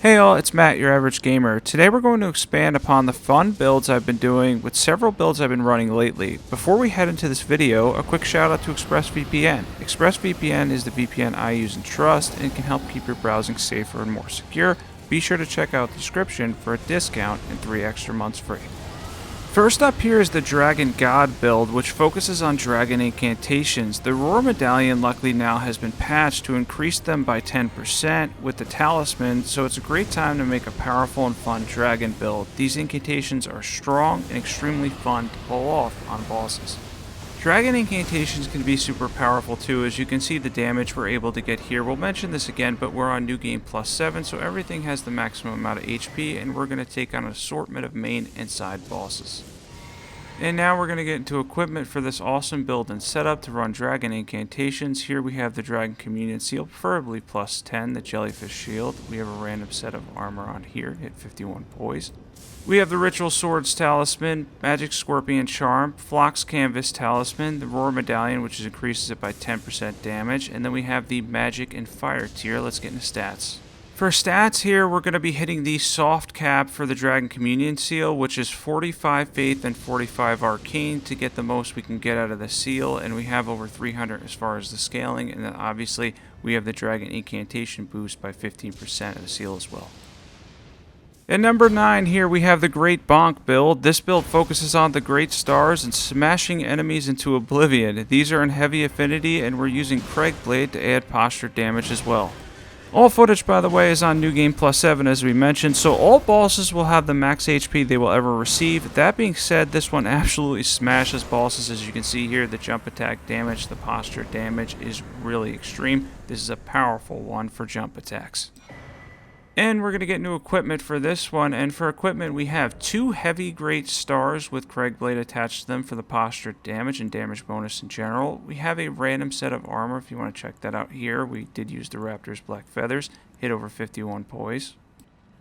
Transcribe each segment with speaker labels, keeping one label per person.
Speaker 1: Hey all, it's Matt, your average gamer. Today we're going to expand upon the fun builds I've been doing with several builds I've been running lately. Before we head into this video, a quick shout out to ExpressVPN. ExpressVPN is the VPN I use and trust and can help keep your browsing safer and more secure. Be sure to check out the description for a discount and 3 extra months free. First up here is the Dragon God build, which focuses on dragon incantations. The Roar Medallion luckily now has been patched to increase them by 10% with the Talisman, so it's a great time to make a powerful and fun dragon build. These incantations are strong and extremely fun to pull off on bosses. Dragon incantations can be super powerful too, as you can see the damage we're able to get here. We'll mention this again, but we're on New Game Plus 7, so everything has the maximum amount of HP, and we're going to take on an assortment of main and side bosses. And now we're going to get into equipment for this awesome build and setup to run dragon incantations. Here we have the Dragon Communion Seal, preferably plus 10, the Jellyfish Shield. We have a random set of armor on here, hit 51 poise. We have the Ritual Swords Talisman, Magic Scorpion Charm, Phlox Canvas Talisman, the Roar Medallion, which increases it by 10% damage, and then we have the Magic and Fire tier. Let's get into stats. For stats here, we're going to be hitting the soft cap for the Dragon Communion Seal, which is 45 Faith and 45 Arcane to get the most we can get out of the seal, and we have over 300 as far as the scaling, and then obviously we have the Dragon Incantation boost by 15% of the seal as well. At number 9 here we have the Great Bonk build. This build focuses on the Great Stars and smashing enemies into oblivion. These are in heavy affinity and we're using Craig Blade to add posture damage as well. All footage, by the way, is on New Game Plus 7 as we mentioned, so all bosses will have the max HP they will ever receive. That being said, this one absolutely smashes bosses. As you can see here, the jump attack damage, the posture damage is really extreme. This is a powerful one for jump attacks. And we're going to get new equipment for this one, and for equipment we have 2 heavy Great Stars with Craig Blade attached to them for the posture damage and damage bonus in general. We have a random set of armor if you want to check that out here. We did use the Raptor's Black Feathers, hit over 51 poise.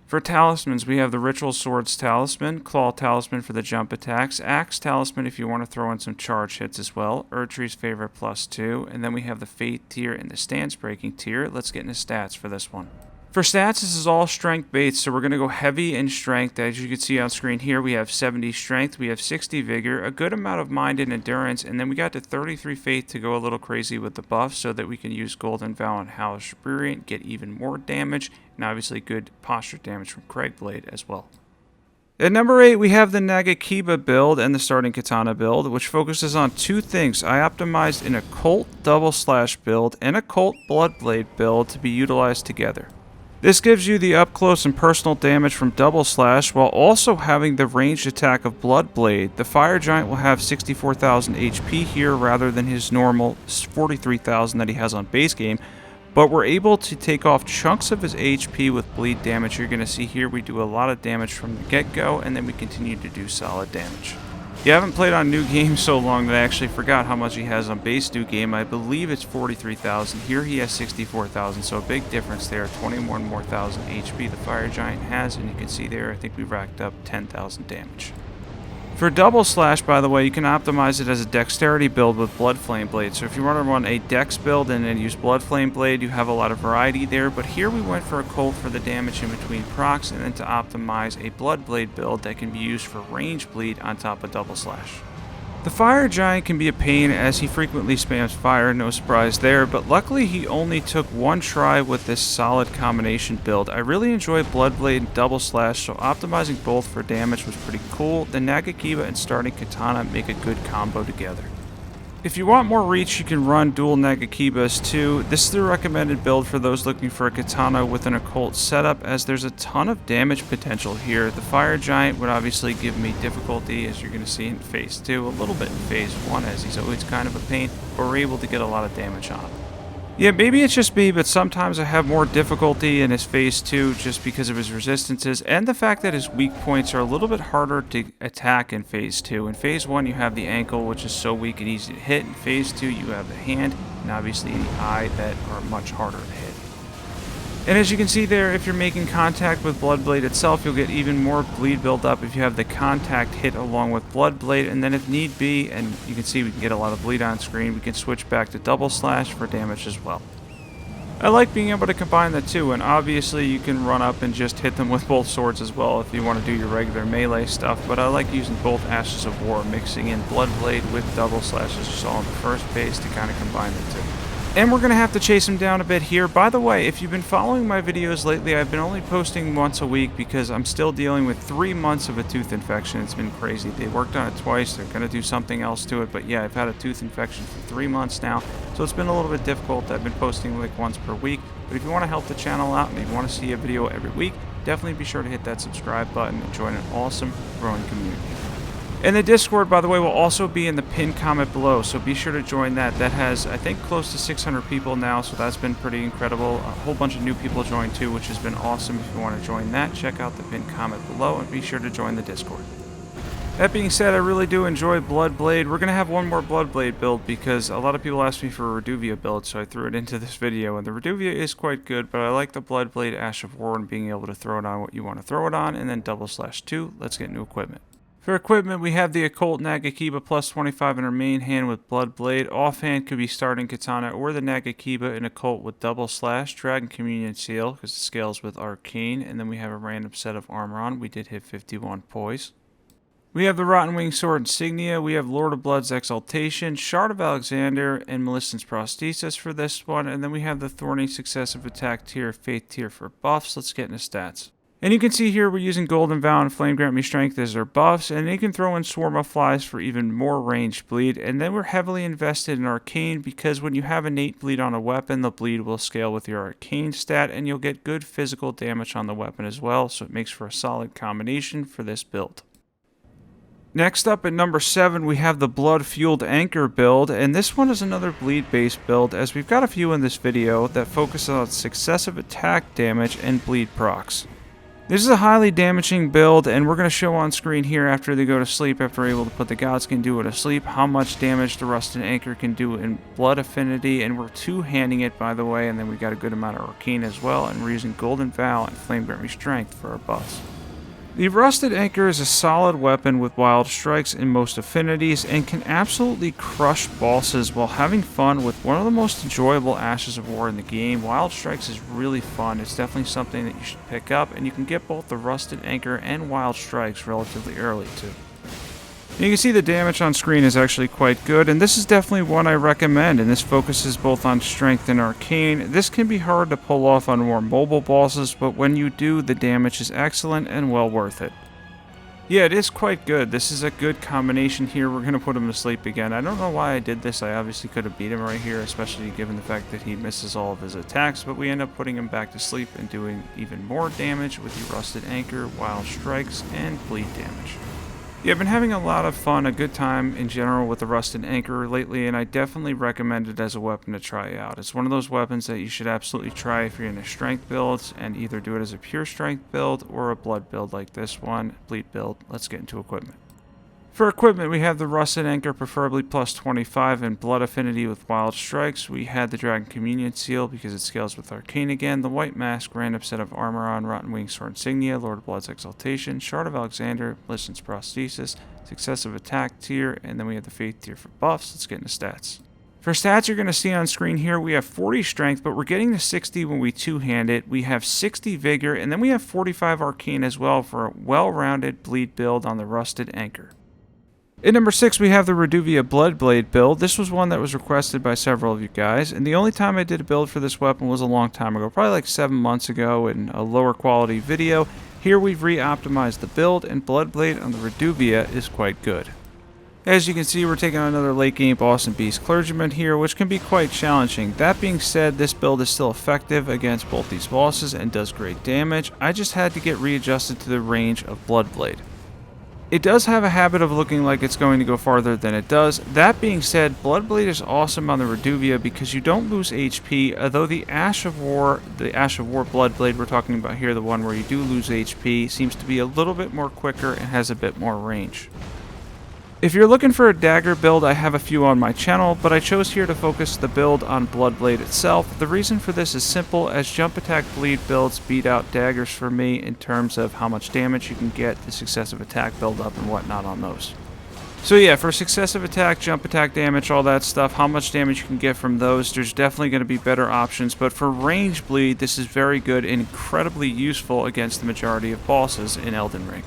Speaker 1: For talismans we have the Ritual Swords Talisman, Claw Talisman for the jump attacks, Axe Talisman if you want to throw in some charge hits as well, Erdtree's Favorite plus 2, and then we have the Faith tier and the Stance Breaking tier. Let's get into stats for this one. For stats, this is all strength based, so we're going to go heavy in strength. As you can see on screen here, we have 70 strength, we have 60 vigor, a good amount of mind and endurance, and then we got to 33 faith to go a little crazy with the buff so that we can use Golden Vow and Hellish Brilliant, get even more damage, and obviously good posture damage from Craig Blade as well. At number 8, we have the Nagakiba build and the starting katana build, which focuses on 2 things. I optimized an occult double slash build and occult bloodblade build to be utilized together. This gives you the up close and personal damage from double slash while also having the ranged attack of Bloodblade. The Fire Giant will have 64,000 HP here rather than his normal 43,000 that he has on base game, but we're able to take off chunks of his HP with bleed damage. You're going to see here we do a lot of damage from the get-go, and then we continue to do solid damage. You haven't played on New Game so long that I actually forgot how much he has on base New Game. I believe it's 43,000. Here he has 64,000, so a big difference there. 21 more thousand HP the Fire Giant has, and you can see there I think we racked up 10,000 damage. For double slash, by the way, you can optimize it as a dexterity build with Blood Flame Blade. So if you want to run a dex build and then use Blood Flame Blade, you have a lot of variety there. But here we went for a Colt for the damage in between procs, and then to optimize a Blood Blade build that can be used for range bleed on top of double slash. The Fire Giant can be a pain as he frequently spams fire, no surprise there, but luckily he only took 1 try with this solid combination build. I really enjoy Bloodblade and Double Slash, so optimizing both for damage was pretty cool. The Nagakiba and starting Katana make a good combo together. If you want more reach, you can run dual Nagakibas too. This is the recommended build for those looking for a katana with an occult setup, as there's a ton of damage potential here. The Fire Giant would obviously give me difficulty, as you're going to see in phase 2, a little bit in phase 1, as he's always kind of a pain, but we're able to get a lot of damage on him. Yeah, maybe it's just me, but sometimes I have more difficulty in his phase 2 just because of his resistances and the fact that his weak points are a little bit harder to attack in phase 2. In phase 1 you have the ankle, which is so weak and easy to hit. In phase 2 you have the hand and obviously the eye that are much harder to hit. And as you can see there, if you're making contact with Bloodblade itself, you'll get even more bleed buildup if you have the contact hit along with Bloodblade, and then if need be, and you can see we can get a lot of bleed on screen, we can switch back to Double Slash for damage as well. I like being able to combine the two, and obviously you can run up and just hit them with both swords as well if you want to do your regular melee stuff, but I like using both Ashes of War, mixing in Bloodblade with double slash as you saw in the first phase to kind of combine the two. And we're going to have to chase him down a bit here. By the way, if you've been following my videos lately, I've been only posting once a week because I'm still dealing with 3 months of a tooth infection. It's been crazy. They worked on it twice. They're going to do something else to it. But yeah, I've had a tooth infection for 3 months now. So it's been a little bit difficult. I've been posting like once per week. But if you want to help the channel out and if you want to see a video every week, definitely be sure to hit that subscribe button and join an awesome growing community. And the Discord, by the way, will also be in the pinned comment below, so be sure to join that. That has, I think, close to 600 people now, so that's been pretty incredible. A whole bunch of new people joined too, which has been awesome. If you want to join that, check out the pinned comment below, and be sure to join the Discord. That being said, I really do enjoy Bloodblade. We're going to have one more Bloodblade build because a lot of people asked me for a Reduvia build, so I threw it into this video. And the Reduvia is quite good, but I like the Bloodblade Ash of War and being able to throw it on what you want to throw it on, and then /2. Let's get into equipment. For equipment, we have the Occult Nagakiba plus 25 in our main hand with Bloodblade. Offhand could be starting Katana or the Nagakiba in Occult with /, Dragon Communion Seal because it scales with Arcane, and then we have a random set of armor on. We did hit 51 poise. We have the Rotten Wing Sword Insignia, we have Lord of Blood's Exaltation, Shard of Alexander, and Millicent's Prosthesis for this one, and then we have the Thorny Successive Attack tier, Faith tier for buffs. Let's get into stats. And you can see here we're using Golden Vow and Flame Grant Me Strength as our buffs, and you can throw in Swarm of Flies for even more ranged bleed. And then we're heavily invested in Arcane because when you have innate bleed on a weapon, the bleed will scale with your Arcane stat, and you'll get good physical damage on the weapon as well, so it makes for a solid combination for this build. Next up at number 7, we have the Blood-Fueled Anchor build, and this one is another bleed-based build, as we've got a few in this video that focus on successive attack damage and bleed procs. This is a highly damaging build, and we're going to show on screen here after they go to sleep, after we're able to put the Gods Can Do It to sleep, how much damage the Rusted Anchor can do in Blood Affinity, and we're two-handing it, by the way, and then we got a good amount of Arcane as well, and we're using Golden Vow and Flame Grant Me Strength for our buffs. The Rusted Anchor is a solid weapon with wild strikes in most affinities and can absolutely crush bosses while having fun with one of the most enjoyable Ashes of War in the game. Wild strikes is really fun. It's definitely something that you should pick up, and you can get both the Rusted Anchor and wild strikes relatively early too. You can see the damage on screen is actually quite good, and this is definitely one I recommend, and this focuses both on strength and arcane. This can be hard to pull off on more mobile bosses, but when you do, the damage is excellent and well worth it. Yeah, it is quite good. This is a good combination here. We're going to put him to sleep again. I don't know why I did this. I obviously could have beat him right here, especially given the fact that he misses all of his attacks, but we end up putting him back to sleep and doing even more damage with the Rusted Anchor, wild strikes, and bleed damage. Yeah, I've been having a lot of fun, a good time in general with the Rusted Anchor lately, and I definitely recommend it as a weapon to try out. It's one of those weapons that you should absolutely try if you're in a strength build, and either do it as a pure strength build or a blood build like this one, bleed build. Let's get into equipment. For equipment, we have the Rusted Anchor, preferably plus 25 in Blood Affinity with Wild Strikes. We had the Dragon Communion Seal because it scales with Arcane again. The White Mask, random set of armor on, Rotten Wing Sword Insignia, Lord of Blood's Exaltation, Shard of Alexander, Millicent's Prosthesis, Successive Attack tier, and then we have the Faith tier for buffs. Let's get into stats. For stats, you're going to see on screen here, we have 40 Strength, but we're getting to 60 when we two-hand it. We have 60 Vigor, and then we have 45 Arcane as well for a well-rounded bleed build on the Rusted Anchor. At number 6, we have the Reduvia Bloodblade build. This was one that was requested by several of you guys, and the only time I did a build for this weapon was a long time ago, probably like 7 months ago in a lower quality video. Here we've re-optimized the build, and Bloodblade on the Reduvia is quite good. As you can see, we're taking on another late game boss and beast clergyman here, which can be quite challenging. That being said, this build is still effective against both these bosses and does great damage. I just had to get readjusted to the range of Bloodblade. It does have a habit of looking like it's going to go farther than it does. That being said, Bloodblade is awesome on the Reduvia because you don't lose HP, although the Ash of War Bloodblade we're talking about here, the one where you do lose HP, seems to be a little bit more quicker and has a bit more range. If you're looking for a dagger build, I have a few on my channel, but I chose here to focus the build on Bloodblade itself. The reason for this is simple, as jump attack bleed builds beat out daggers for me in terms of how much damage you can get, the successive attack build up and whatnot on those. So yeah, for successive attack, jump attack damage, all that stuff, how much damage you can get from those, there's definitely going to be better options. But for range bleed, this is very good and incredibly useful against the majority of bosses in Elden Ring.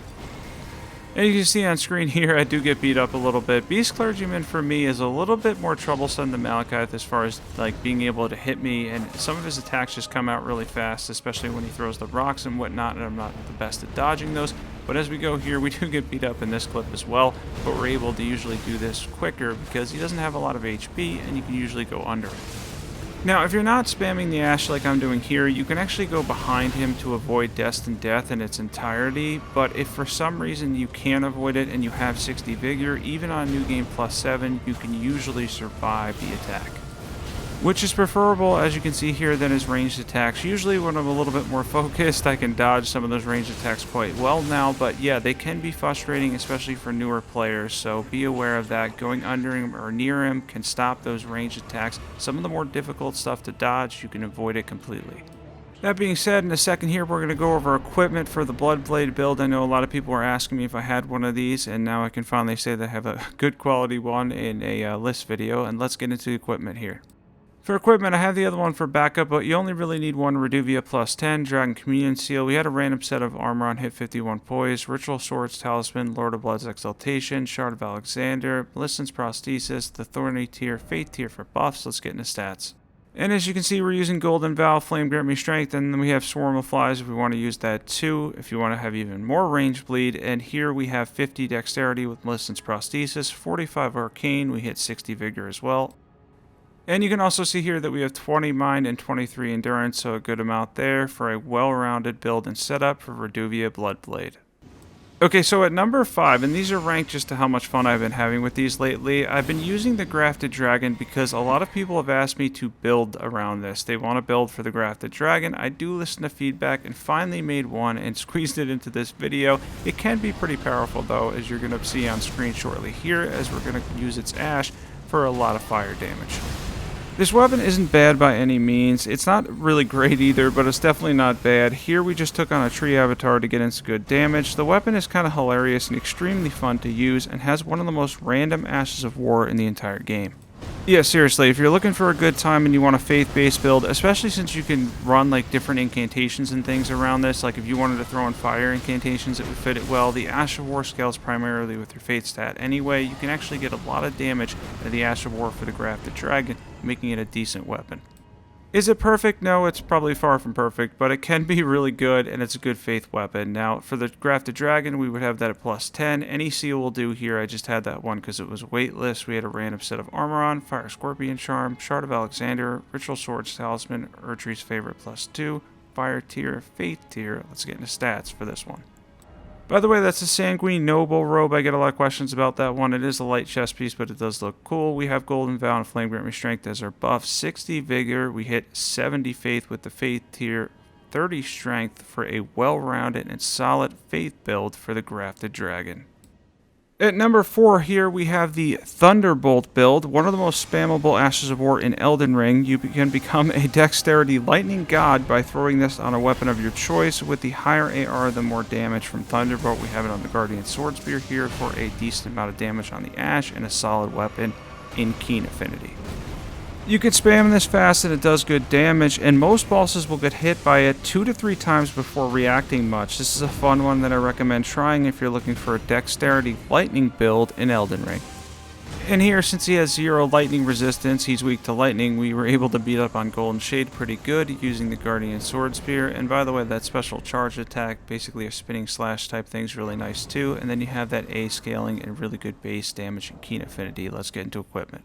Speaker 1: And you can see on screen here, I do get beat up a little bit. Beast Clergyman for me is a little bit more troublesome than Malachite as far as like being able to hit me, and some of his attacks just come out really fast, especially when he throws the rocks and whatnot, and I'm not the best at dodging those. But as we go here, we do get beat up in this clip as well, but we're able to usually do this quicker because he doesn't have a lot of HP and you can usually go under it. Now, if you're not spamming the Ash like I'm doing here, you can actually go behind him to avoid Destined Death in its entirety, but if for some reason you can't avoid it and you have 60 Vigor, even on New Game Plus 7, you can usually survive the attack. Which is preferable, as you can see here, than his ranged attacks. Usually when I'm a little bit more focused, I can dodge some of those ranged attacks quite well now, but yeah, they can be frustrating, especially for newer players, so be aware of that. Going under him or near him can stop those ranged attacks. Some of the more difficult stuff to dodge, you can avoid it completely. That being said, in a second here, we're going to go over equipment for the Bloodblade build. I know a lot of people were asking me if I had one of these, and now I can finally say that I have a good quality one in a list video, and let's get into the equipment here. For equipment, I have the other one for backup, but you only really need one Reduvia plus 10, Dragon Communion Seal. We had a random set of armor on hit 51 poise, Ritual Swords, Talisman, Lord of Blood's Exaltation, Shard of Alexander, Millicent's Prosthesis, the Thorny Tier, Faith Tier for buffs. Let's get into stats. And as you can see, we're using Golden Vow, Flame Grant Me Strength, and then we have Swarm of Flies if we want to use that too, if you want to have even more range bleed. And here we have 50 Dexterity with Millicent's Prosthesis, 45 Arcane, we hit 60 Vigor as well. And you can also see here that we have 20 Mind and 23 Endurance, so a good amount there for a well-rounded build and setup for Reduvia Bloodblade. Okay, so at number 5, and these are ranked just to how much fun I've been having with these lately, I've been using the Grafted Dragon because a lot of people have asked me to build around this. They want to build for the Grafted Dragon. I do listen to feedback and finally made one and squeezed it into this video. It can be pretty powerful though, as you're going to see on screen shortly here, as we're going to use its Ash for a lot of fire damage. This weapon isn't bad by any means. It's not really great either, but it's definitely not bad. Here we just took on a tree avatar to get into good damage. The weapon is kind of hilarious and extremely fun to use and has one of the most random Ashes of War in the entire game. Yeah, seriously, if you're looking for a good time and you want a faith-based build, especially since you can run like different incantations and things around this, like if you wanted to throw in fire incantations, it would fit it well. The Ash of War scales primarily with your faith stat anyway. You can actually get a lot of damage out of the Ash of War for the Grafted Dragon, making it a decent weapon. Is it perfect? No, it's probably far from perfect, but it can be really good, and it's a good faith weapon. Now, for the Grafted Dragon, we would have that at plus 10. Any seal will do here. I just had that one because it was weightless. We had a random set of armor on, Fire Scorpion Charm, Shard of Alexander, Ritual Swords Talisman, Erdtree's Favorite plus 2, Fire Tier, Faith Tier. Let's get into stats for this one. By the way, that's a Sanguine Noble robe. I get a lot of questions about that one. It is a light chest piece, but it does look cool. We have Golden Vow and Flame Grant Me Strength as our buff. 60 Vigor. We hit 70 Faith with the Faith tier. 30 Strength for a well-rounded and solid Faith build for the Grafted Dragon. At number 4 here, we have the Thunderbolt build, one of the most spammable Ashes of War in Elden Ring. You can become a Dexterity Lightning God by throwing this on a weapon of your choice. With the higher AR, the more damage from Thunderbolt. We have it on the Guardian Sword Spear here for a decent amount of damage on the Ash and a solid weapon in Keen Affinity. You can spam this fast and it does good damage, and most bosses will get hit by it 2 to 3 times before reacting much. This is a fun one that I recommend trying if you're looking for a Dexterity Lightning build in Elden Ring. And here, since he has 0 lightning resistance, he's weak to lightning, we were able to beat up on Golden Shade pretty good using the Guardian Sword Spear. And by the way, that special charge attack, basically a spinning slash type thing, is really nice too. And then you have that A scaling and really good base damage and Keen Affinity. Let's get into equipment.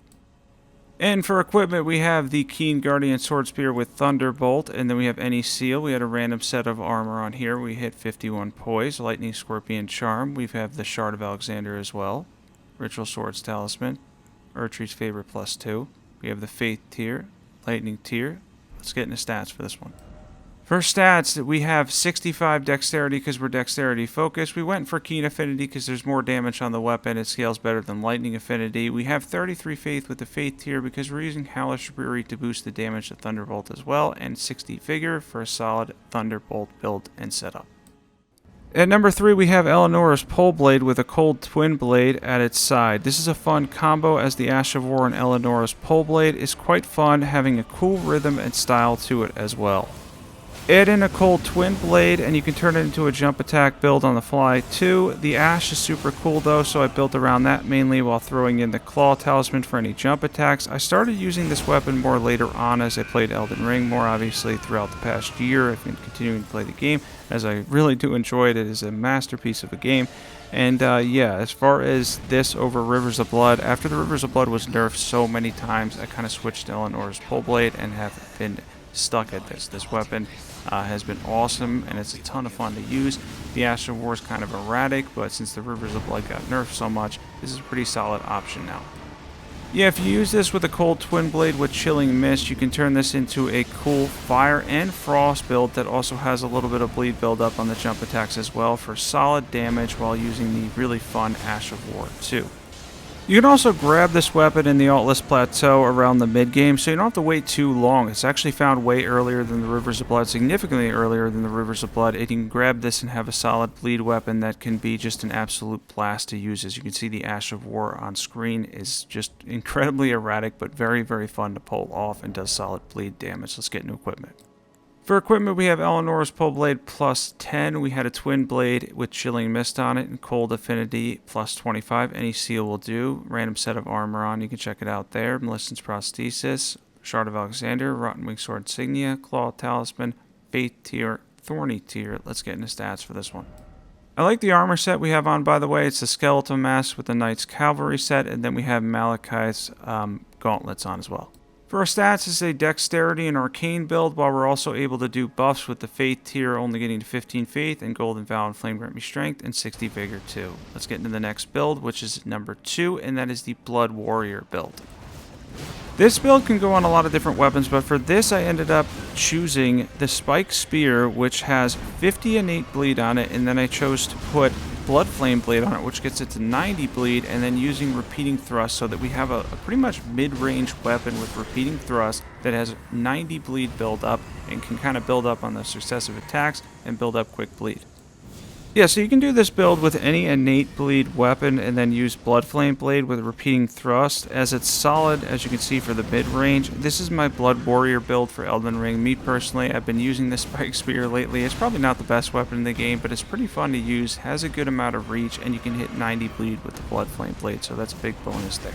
Speaker 1: And for equipment, we have the Keen Guardian Sword Spear with Thunderbolt, and then we have any seal. We had a random set of armor on here. We hit 51 poise, Lightning Scorpion Charm. We have the Shard of Alexander as well. Ritual Swords Talisman, Erdtree's Favorite plus 2. We have the Faith tier, Lightning tier. Let's get into stats for this one. For stats, we have 65 Dexterity because we're Dexterity focused. We went for Keen Affinity because there's more damage on the weapon. It scales better than Lightning Affinity. We have 33 Faith with the Faith tier because we're using Hellish Fury to boost the damage to Thunderbolt as well, and 60 Vigor for a solid Thunderbolt build and setup. At number 3, we have Eleonora's Pole Blade with a Cold Twin Blade at its side. This is a fun combo as the Ash of War and Eleonora's Pole Blade is quite fun, having a cool rhythm and style to it as well. Add in a Cold Twin Blade and you can turn it into a jump attack build on the fly too. The Ash is super cool though, so I built around that mainly while throwing in the Claw Talisman for any jump attacks. I started using this weapon more later on as I played Elden Ring more obviously throughout the past year. I've been continuing to play the game as I really do enjoy it. It is a masterpiece of a game. And yeah, as far as this over Rivers of Blood, after the Rivers of Blood was nerfed so many times, I kind of switched to Eleonora's Pole Blade and have been stuck at this. This weapon has been awesome and it's a ton of fun to use. The Ash of War is kind of erratic, but since the Rivers of Blood got nerfed so much, this is a pretty solid option now. Yeah, if you use this with a Cold Twin Blade with Chilling Mist, you can turn this into a cool Fire and Frost build that also has a little bit of bleed build up on the jump attacks as well for solid damage while using the really fun Ash of War too. You can also grab this weapon in the Altless Plateau around the mid-game, so you don't have to wait too long. It's actually found way earlier than the Rivers of Blood, significantly earlier than the Rivers of Blood. And you can grab this and have a solid bleed weapon that can be just an absolute blast to use. As you can see, the Ash of War on screen is just incredibly erratic, but very, very fun to pull off and does solid bleed damage. Let's get into equipment. For equipment, we have Eleonora's Pole Blade plus 10. We had a Twin Blade with Chilling Mist on it and Cold Affinity plus 25. Any seal will do. Random set of armor on. You can check it out there. Millicent's Prosthesis, Shard of Alexander, Rotten Wing Sword Insignia, Claw Talisman, Faith Tier, Thorny Tier. Let's get into stats for this one. I like the armor set we have on, by the way. It's the Skeletal Mask with the Knight's Cavalry set, and then we have Malachite's gauntlets on as well. For our stats, it's a Dexterity and Arcane build, while we're also able to do buffs with the Faith tier, only getting to 15 Faith, and Golden Vow and Flame Grant Me Strength, and 60 Vigor too. Let's get into the next build, which is number 2, and that is the Blood Warrior build. This build can go on a lot of different weapons, but for this I ended up choosing the Spike Spear, which has 50 innate bleed on it, and then I chose to put Blood Flame Blade on it, which gets it to 90 bleed, and then using Repeating Thrust so that we have a pretty much mid-range weapon with Repeating Thrust that has 90 bleed build up and can kind of build up on the successive attacks and build up quick bleed. Yeah, so you can do this build with any innate bleed weapon and then use Blood Flame Blade with Repeating Thrust, as it's solid, as you can see, for the mid-range. This is my Blood Warrior build for Elden Ring. Me personally, I've been using this Spike Spear lately. It's probably not the best weapon in the game, but it's pretty fun to use, has a good amount of reach, and you can hit 90 bleed with the Blood Flame Blade, so that's a big bonus there.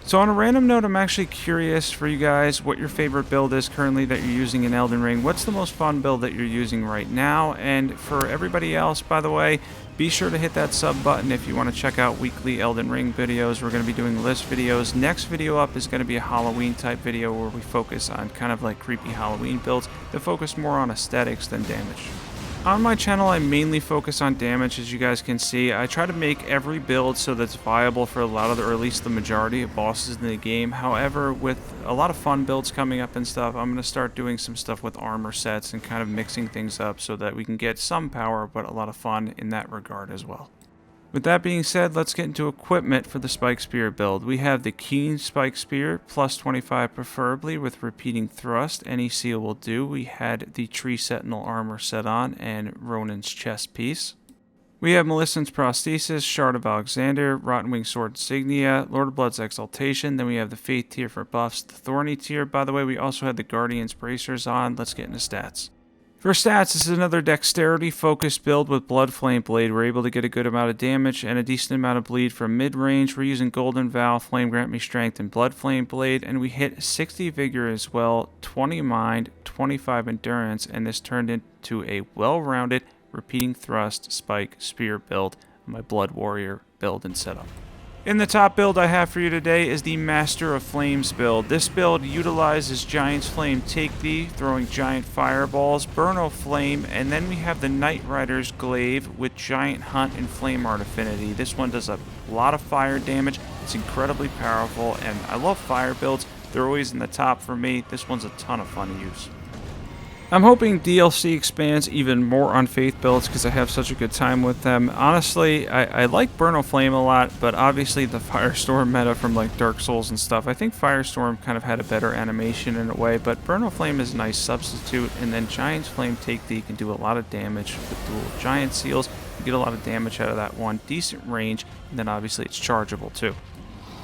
Speaker 1: So on a random note, I'm actually curious for you guys what your favorite build is currently that you're using in Elden Ring. What's the most fun build that you're using right now? And for everybody else, by the way, be sure to hit that sub button if you want to check out weekly Elden Ring videos. We're going to be doing list videos. Next video up is going to be a Halloween type video where we focus on kind of like creepy Halloween builds that focus more on aesthetics than damage. On my channel, I mainly focus on damage, as you guys can see. I try to make every build so that's viable for a lot of, or at least the majority of bosses in the game. However, with a lot of fun builds coming up and stuff, I'm going to start doing some stuff with armor sets and kind of mixing things up so that we can get some power, but a lot of fun in that regard as well. With that being said, let's get into equipment for the Spike Spear build. We have the Keen Spike Spear, plus 25 preferably, with Repeating Thrust. Any seal will do. We had the Tree Sentinel armor set on, and Ronin's chest piece. We have Millicent's Prosthesis, Shard of Alexander, Rotten Wing Sword Insignia, Lord of Blood's Exaltation. Then we have the Faith tier for buffs, the Thorny tier. By the way, we also had the Guardian's Bracers on. Let's get into stats. For stats, this is another Dexterity focused build with Blood Flame Blade. We're able to get a good amount of damage and a decent amount of bleed from mid-range. We're using Golden Vow, Flame Grant Me Strength, and Blood Flame Blade, and we hit 60 Vigor as well, 20 Mind, 25 Endurance, and this turned into a well-rounded Repeating Thrust Spike Spear build, my Blood Warrior build and setup. In the top build I have for you today is the Master of Flames build. This build utilizes Giant's Flame Take Thee, throwing giant fireballs, Burn O' Flame, and then we have the Night Rider's Glaive with Giant Hunt and Flame Art Affinity. This one does a lot of fire damage. It's incredibly powerful, and I love fire builds. They're always in the top for me. This one's a ton of fun to use. I'm hoping DLC expands even more on Faith builds because I have such a good time with them. Honestly, I like Burn of Flame a lot, but obviously the Firestorm meta from like Dark Souls and stuff, I think Firestorm kind of had a better animation in a way, but Burn of Flame is a nice substitute, and then Giant's Flame Take Thee can do a lot of damage with dual Giant Seals. You get a lot of damage out of that one, decent range, and then obviously it's chargeable too.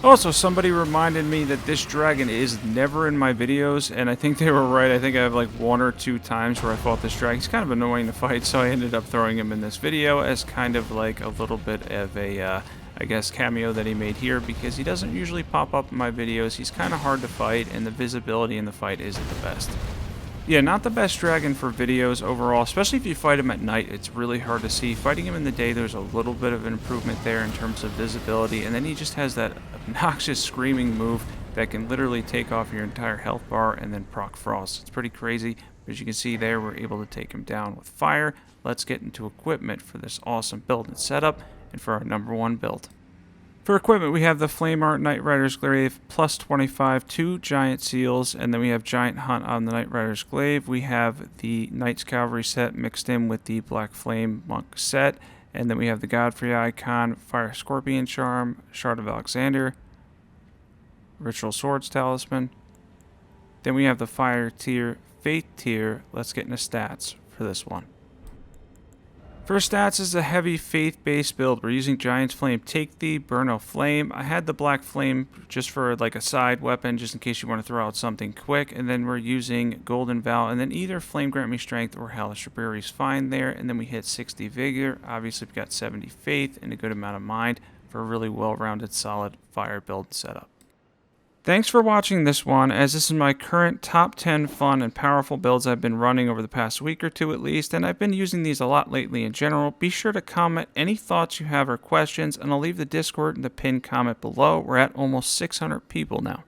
Speaker 1: Also, somebody reminded me that this dragon is never in my videos, and I think they were right. I think I have like 1 or 2 times where I fought this dragon. He's kind of annoying to fight, so I ended up throwing him in this video as kind of like a little bit of a, I guess, cameo that he made here, because he doesn't usually pop up in my videos. He's kind of hard to fight, and the visibility in the fight isn't the best. Yeah, not the best dragon for videos overall, especially if you fight him at night. It's really hard to see. Fighting him in the day, there's a little bit of an improvement there in terms of visibility, and then he just has that obnoxious screaming move that can literally take off your entire health bar and then proc frost. It's pretty crazy, but as you can see there, we're able to take him down with fire. Let's get into equipment for this awesome build and setup, and for our number 1 build. For equipment, we have the Flame Art Knight Rider's Glaive, plus 25, 2 Giant Seals, and then we have Giant Hunt on the Knight Rider's Glaive. We have the Knight's Cavalry set mixed in with the Black Flame Monk set, and then we have the Godfrey Icon, Fire Scorpion Charm, Shard of Alexander, Ritual Swords Talisman. Then we have the Fire tier, Faith tier. Let's get into stats for this one. For stats, is a heavy faith-based build. We're using Giant's Flame Take Thee, Burn of Flame. I had the Black Flame just for like a side weapon, just in case you want to throw out something quick. And then we're using Golden Vow, and then either Flame Grant Me Strength or Hellish Rebury is fine there. And then we hit 60 Vigor. Obviously, we've got 70 Faith and a good amount of Mind for a really well-rounded, solid fire build setup. Thanks for watching this one, as this is my current top 10 fun and powerful builds I've been running over the past week or two at least, and I've been using these a lot lately in general. Be sure to comment any thoughts you have or questions, and I'll leave the Discord in the pinned comment below. We're at almost 600 people now.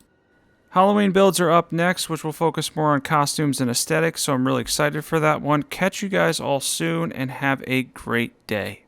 Speaker 1: Halloween builds are up next, which will focus more on costumes and aesthetics, so I'm really excited for that one. Catch you guys all soon, and have a great day.